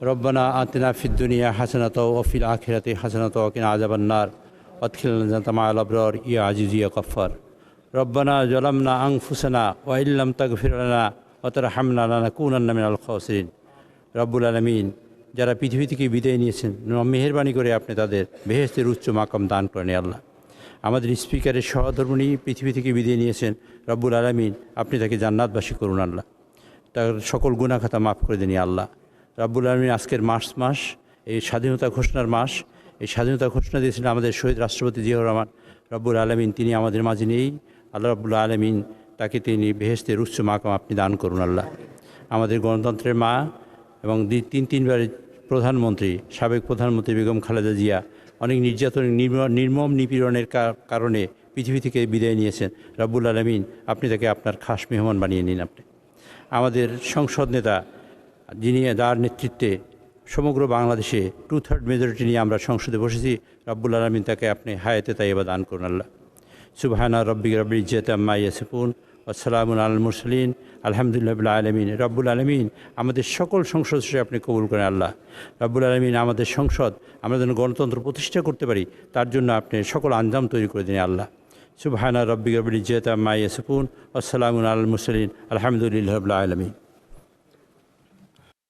রব্বানা আতিনা ফিদ দুনিয়া হাসানাতাও ওয়া ফিল আখিরাতি হাসানাতাও ওয়া কিনা আযাবান্নার ওয়াদখিলনা জান্নাতা মা'আল আবরার ইয়া আজিজ ইয়া গফফার। রব্বানা যালামনা আনফুসানা ওয়া ইল্লাম তাগফির লানা ওয়া তারহামনা লানাকুনান্না মিনাল খাসিরিন। রব্বুল আলামিন, যারা পৃথিবী থেকে বিদায় নিয়েছেন, মেহেরবানি করে আপনি তাদের বেহেশতের উচ্চ মাকাম দান করেন আল্লাহ। আমাদের স্পিকারের সহধর্মিণী পৃথিবী থেকে বিদায় নিয়েছেন, রব্বুল আলামিন আপনি তাকে জান্নাতবাসী করুন আল্লাহ, তার সকল গুনাহ খাতা মাফ করে দিন আল্লাহ। রব্বুল আলামিন, আজকের মাস এই স্বাধীনতা ঘোষণার মাস, এই স্বাধীনতা ঘোষণা দিয়েছিলেন আমাদের শহীদ রাষ্ট্রপতি জিয়াউর রহমান। রব্বুল আলামিন তিনি আমাদের মাঝে নেই আল্লাহ। রব্বুল আলামিন তাকে তিনি বেহেশতের উচ্চ মাকাম আপনি দান করুন আল্লাহ। আমাদের গণতন্ত্রের মা এবং তিনবারের প্রধানমন্ত্রী, সাবেক প্রধানমন্ত্রী বেগম খালেদা জিয়া অনেক নির্যাতন, নির্মম নিপীড়নের কারণে পৃথিবী থেকে বিদায় নিয়েছেন। রব্বুল আলামিন আপনি তাকে আপনার খাস মেহমান বানিয়ে নিন আপনি। আমাদের সংসদ নেতা, যার নেতৃত্বে সমগ্র বাংলাদেশে 2/3 মেজরিটি নিয়ে আমরা সংসদে বসেছি, রব্বুল আলামিন তাকে আপনি হায়াতে তাইয়্যিবা দান করুন আল্লাহ। সুবহানা রাব্বিকা রাব্বিল ইজ্জাতি আম্মা ইয়াসিফুন ওয়া সালামুন আলাল মুরসালিন আলহামদুলিল্লাহি রাব্বিল আলামিন। রব্বুল আলামিন আমাদের সকল সংসদ আপনি কবুল করেন আল্লাহ। রব্বুল আলামিন আমাদের সংসদ, আমরা যেন গণতন্ত্র প্রতিষ্ঠা করতে পারি, তার জন্য আপনি সকল আঞ্জাম তৈরি করে দিন আল্লাহ। সুবহানা রাব্বিকা রাব্বিল ইজ্জাতি আম্মা ইয়াসিফুন ওয়া সালামুন আলাল মুরসালিন আলহামদুলিল্লাহি রাব্বিল আলামিন।